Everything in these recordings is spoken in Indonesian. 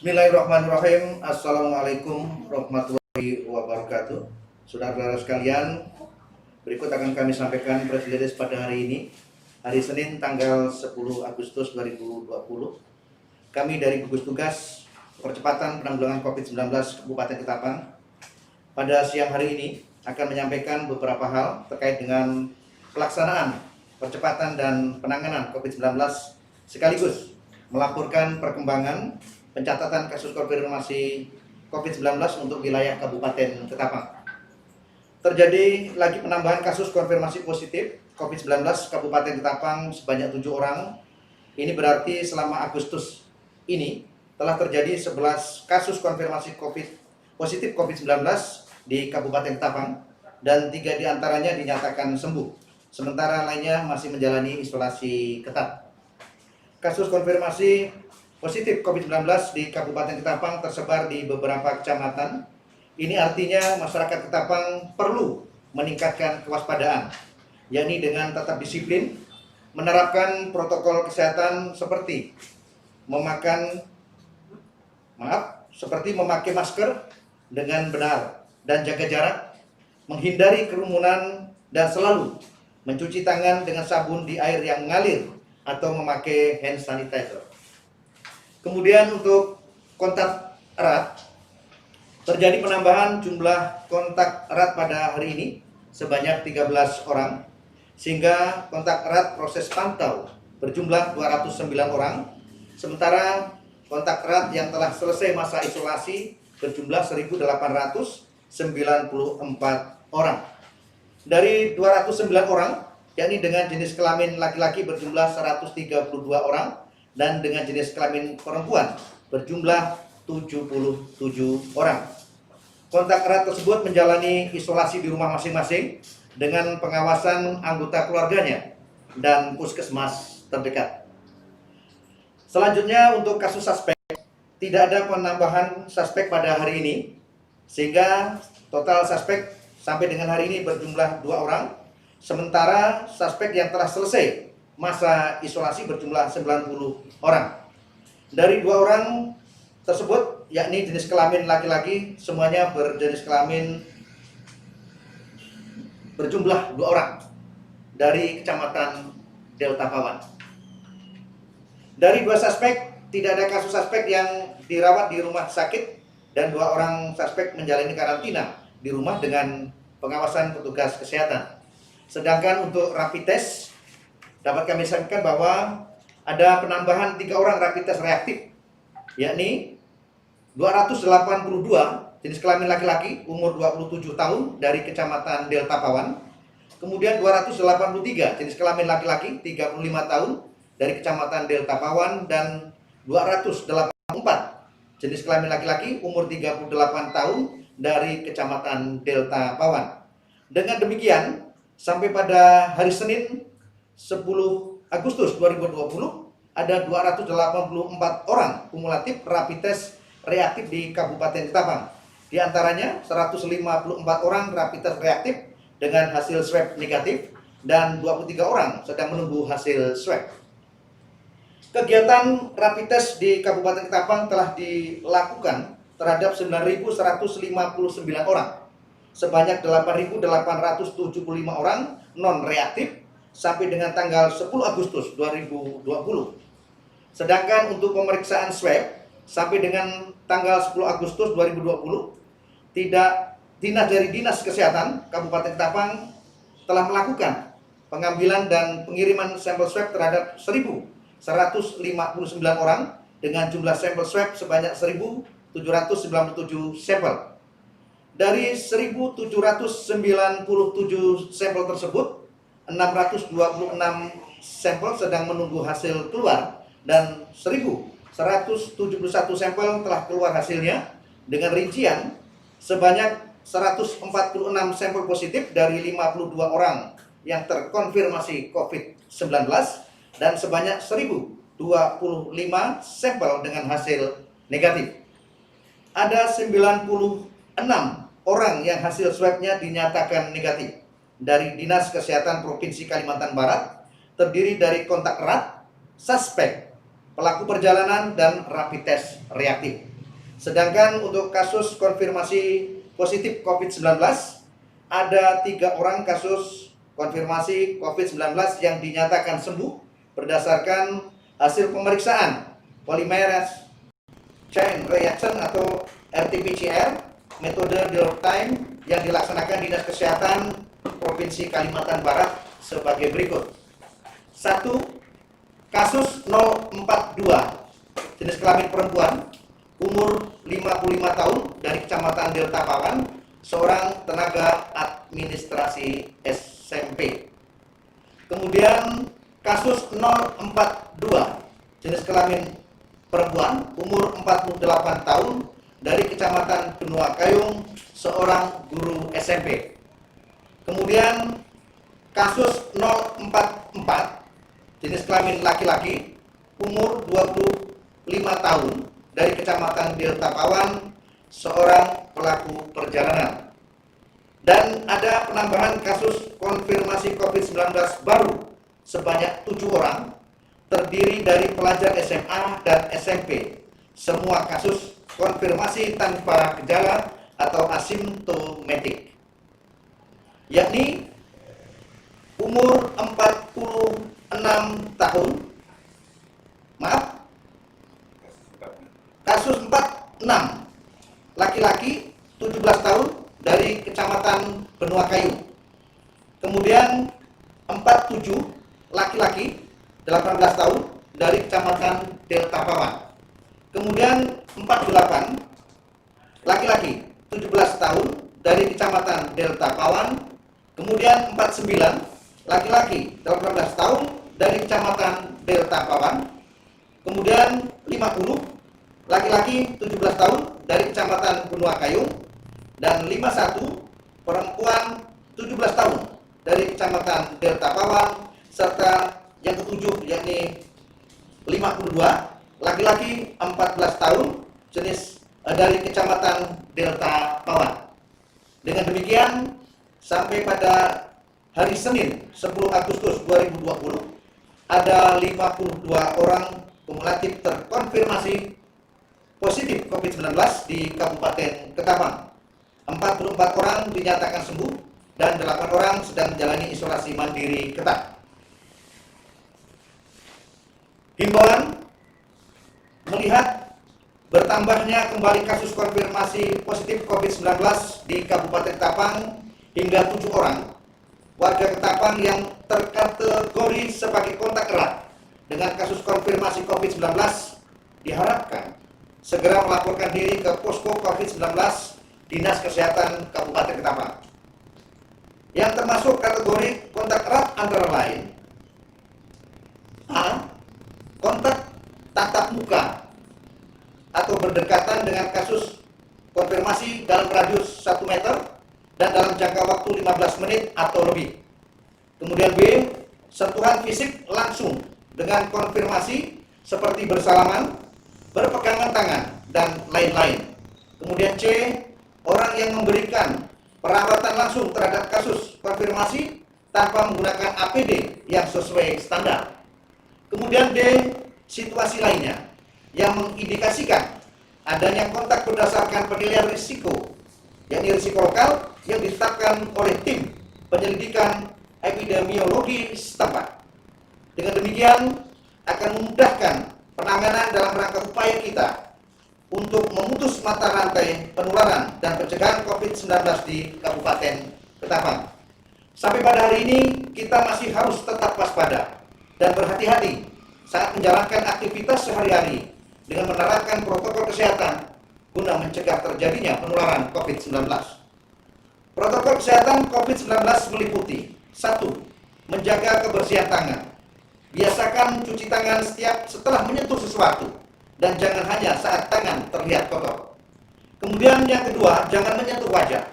Bismillahirrahmanirrahim. Assalamualaikum warahmatullahi wabarakatuh. Saudara-saudara sekalian, berikut akan kami sampaikan press release pada hari ini, hari Senin tanggal 10 Agustus 2020. Kami dari gugus tugas percepatan penanggulangan COVID-19 Kabupaten Ketapang pada siang hari ini akan menyampaikan beberapa hal terkait dengan pelaksanaan percepatan dan penanganan COVID-19 sekaligus melaporkan perkembangan pencatatan kasus konfirmasi COVID-19 untuk wilayah Kabupaten Ketapang. Terjadi lagi penambahan kasus konfirmasi positif COVID-19 Kabupaten Ketapang sebanyak 7 orang. Ini berarti selama Agustus ini telah terjadi 11 kasus konfirmasi positif COVID-19 di Kabupaten Ketapang dan 3 diantaranya dinyatakan sembuh. Sementara lainnya masih menjalani isolasi ketat. Kasus konfirmasi positif COVID-19 di Kabupaten Ketapang tersebar di beberapa kecamatan. Ini artinya masyarakat Ketapang perlu meningkatkan kewaspadaan, yakni dengan tetap disiplin, menerapkan protokol kesehatan seperti memakai masker dengan benar dan jaga jarak, menghindari kerumunan dan selalu mencuci tangan dengan sabun di air yang mengalir atau memakai hand sanitizer. Kemudian untuk kontak erat, terjadi penambahan jumlah kontak erat pada hari ini sebanyak 13 orang, sehingga kontak erat proses pantau berjumlah 209 orang, sementara kontak erat yang telah selesai masa isolasi berjumlah 1.894 orang. Dari 209 orang, yakni dengan jenis kelamin laki-laki berjumlah 132 orang, dan dengan jenis kelamin perempuan berjumlah 77 orang. Kontak erat tersebut menjalani isolasi di rumah masing-masing dengan pengawasan anggota keluarganya dan puskesmas terdekat. Selanjutnya untuk kasus suspek, tidak ada penambahan suspek pada hari ini, sehingga total suspek sampai dengan hari ini berjumlah 2 orang, sementara suspek yang telah selesai masa isolasi berjumlah 90 orang. Dari 2 orang tersebut, yakni jenis kelamin laki-laki, semuanya berjenis kelamin berjumlah 2 orang dari Kecamatan Delta Pawan. Dari 2 suspek, tidak ada kasus suspek yang dirawat di rumah sakit dan 2 orang suspek menjalani karantina di rumah dengan pengawasan petugas kesehatan. Sedangkan untuk rapid test, dapat kami sampaikan bahwa ada penambahan 3 orang rapid test reaktif, yakni 282 jenis kelamin laki-laki umur 27 tahun dari Kecamatan Delta Pawan, kemudian 283 jenis kelamin laki-laki 35 tahun dari Kecamatan Delta Pawan, dan 284 jenis kelamin laki-laki umur 38 tahun dari Kecamatan Delta Pawan. Dengan demikian, sampai pada hari Senin 10 Agustus 2020 ada 284 orang kumulatif rapid test reaktif di Kabupaten Ketapang. Di antaranya 154 orang rapid test reaktif dengan hasil swab negatif dan 23 orang sedang menunggu hasil swab. Kegiatan rapid test di Kabupaten Ketapang telah dilakukan terhadap 9.159 orang. Sebanyak 8.875 orang non reaktif sampai dengan tanggal 10 Agustus 2020. Sedangkan untuk pemeriksaan swab sampai dengan tanggal 10 Agustus 2020, Dinas Kesehatan Kabupaten Ketapang telah melakukan pengambilan dan pengiriman sampel swab terhadap 1.159 orang dengan jumlah sampel swab sebanyak 1.797 sampel. Dari 1.797 sampel tersebut, 626 sampel sedang menunggu hasil keluar dan 1.171 sampel telah keluar hasilnya, dengan rincian sebanyak 146 sampel positif dari 52 orang yang terkonfirmasi COVID-19 dan sebanyak 1.025 sampel dengan hasil negatif. Ada 96 orang yang hasil swabnya dinyatakan negatif dari Dinas Kesehatan Provinsi Kalimantan Barat, terdiri dari kontak erat, suspek, pelaku perjalanan, dan rapid test reaktif. Sedangkan untuk kasus konfirmasi positif COVID-19, ada 3 orang kasus konfirmasi COVID-19 yang dinyatakan sembuh berdasarkan hasil pemeriksaan polymerase chain reaction atau RT-PCR metode real time yang dilaksanakan Dinas Kesehatan Provinsi Kalimantan Barat sebagai berikut. 1. Kasus 042 jenis kelamin perempuan, umur 55 tahun dari Kecamatan Delta Pawan, seorang tenaga administrasi SMP. Kemudian kasus 042 jenis kelamin perempuan, umur 48 tahun dari Kecamatan Benua Kayung, seorang guru SMP. Kemudian kasus 044 jenis kelamin laki-laki, umur 25 tahun dari Kecamatan Delta Pawan, seorang pelaku perjalanan. Dan ada penambahan kasus konfirmasi COVID-19 baru sebanyak 7 orang, terdiri dari pelajar SMA dan SMP. Semua kasus konfirmasi tanpa gejala atau asimptomatik, yakni umur 46 tahun, kasus 46 laki-laki 17 tahun dari Kecamatan Benua Kayu. Kemudian 47 laki-laki 18 tahun dari Kecamatan Delta Pawan. Kemudian 48 laki-laki 17 tahun dari Kecamatan Delta Pawan. Kemudian 49 laki-laki 18 tahun dari Kecamatan Delta Pawan. Kemudian 50 laki-laki 17 tahun dari Kecamatan Benua Kayung. Dan 51 perempuan 17 tahun dari Kecamatan Delta Pawan, serta yang ketujuh yakni 52 laki-laki 14 tahun jenis dari Kecamatan Delta Pawan. Dengan demikian, sampai pada hari Senin 10 Agustus 2020 ada 52 orang kumulatif terkonfirmasi positif COVID-19 di Kabupaten Ketapang. 44 orang dinyatakan sembuh dan 8 orang sedang menjalani isolasi mandiri ketat. Himbauan: melihat bertambahnya kembali kasus konfirmasi positif COVID-19 di Kabupaten Ketapang hingga 7 orang warga Ketapang yang terkategori sebagai kontak erat dengan kasus konfirmasi COVID-19 diharapkan segera melaporkan diri ke posko COVID-19 Dinas Kesehatan Kabupaten Ketapang. Yang termasuk kategori kontak erat antara lain: A. Kontak tatap muka atau berdekatan dengan kasus konfirmasi dalam radius 1 meter dan dalam jangka waktu 15 menit atau lebih. Kemudian B. Sentuhan fisik langsung dengan konfirmasi seperti bersalaman, berpegangan tangan, dan lain-lain. Kemudian C. Orang yang memberikan perawatan langsung terhadap kasus konfirmasi tanpa menggunakan APD yang sesuai standar. Kemudian D. Situasi lainnya yang mengindikasikan adanya kontak berdasarkan penilaian risiko, yakni risiko lokal yang ditetapkan oleh tim penyelidikan epidemiologi setempat. Dengan demikian akan memudahkan penanganan dalam rangka upaya kita untuk memutus mata rantai penularan dan pencegahan COVID-19 di Kabupaten Ketapang. Sampai pada hari ini kita masih harus tetap waspada dan berhati-hati saat menjalankan aktivitas sehari-hari dengan menerapkan protokol kesehatan guna mencegah terjadinya penularan COVID-19. Protokol kesehatan COVID-19 meliputi: 1. Menjaga kebersihan tangan. Biasakan cuci tangan setelah menyentuh sesuatu dan jangan hanya saat tangan terlihat kotor. Kemudian yang kedua, jangan menyentuh wajah.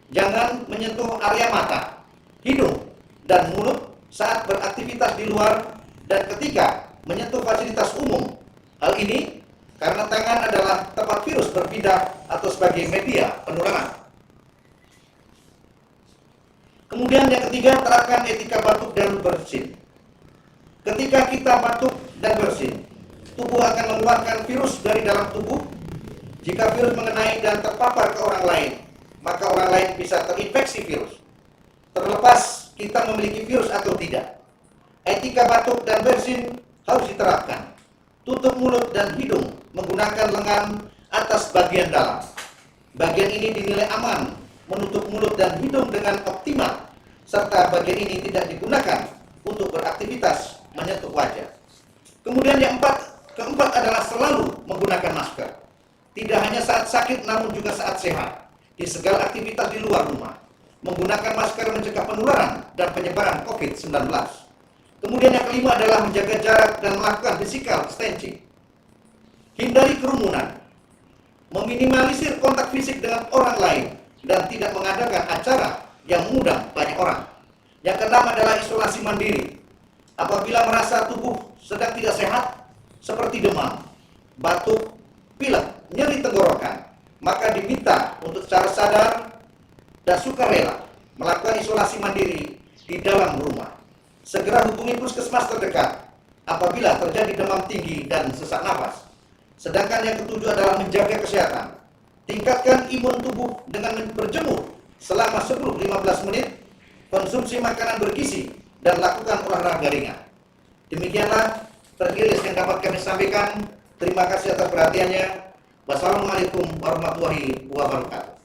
Jangan menyentuh area mata, hidung, dan mulut saat beraktivitas di luar. Dan ketiga, menyentuh fasilitas umum. Hal ini karena tangan adalah tempat virus berpindah atau sebagai media penularan. Kemudian yang ketiga, terapkan etika batuk dan bersin. Ketika kita batuk dan bersin, tubuh akan mengeluarkan virus dari dalam tubuh Jika virus mengenai dan terpapar ke orang lain, maka orang lain bisa terinfeksi virus. Terlepas kita memiliki virus atau tidak, etika batuk dan bersin harus diterapkan. Tutup mulut dan hidung menggunakan lengan atas bagian dalam. Bagian ini dinilai aman menutup mulut dan hidung dengan optimal, serta bagian ini tidak digunakan untuk beraktivitas menyentuh wajah. Kemudian yang keempat adalah selalu menggunakan masker. Tidak hanya saat sakit namun juga saat sehat, di segala aktivitas di luar rumah. Menggunakan masker mencegah penularan dan penyebaran COVID-19. Kemudian yang kelima adalah menjaga jarak dan melakukan physical distancing. Hindari kerumunan, meminimalisir kontak fisik dengan orang lain, dan tidak mengadakan acara yang mengundang banyak orang. Yang keenam adalah isolasi mandiri. Apabila merasa tubuh sedang tidak sehat, seperti demam, batuk, pilek, nyeri tenggorokan, maka diminta untuk secara sadar dan sukarela melakukan isolasi mandiri di dalam rumah. Segera hubungi puskesmas terdekat apabila terjadi demam tinggi dan sesak napas. Sedangkan yang ketujuh adalah menjaga kesehatan. Tingkatkan imun tubuh dengan berjemur selama 10-15 menit, konsumsi makanan bergizi, dan lakukan olahraga ringan. Demikianlah terkini yang dapat kami sampaikan. Terima kasih atas perhatiannya. Wassalamualaikum warahmatullahi wabarakatuh.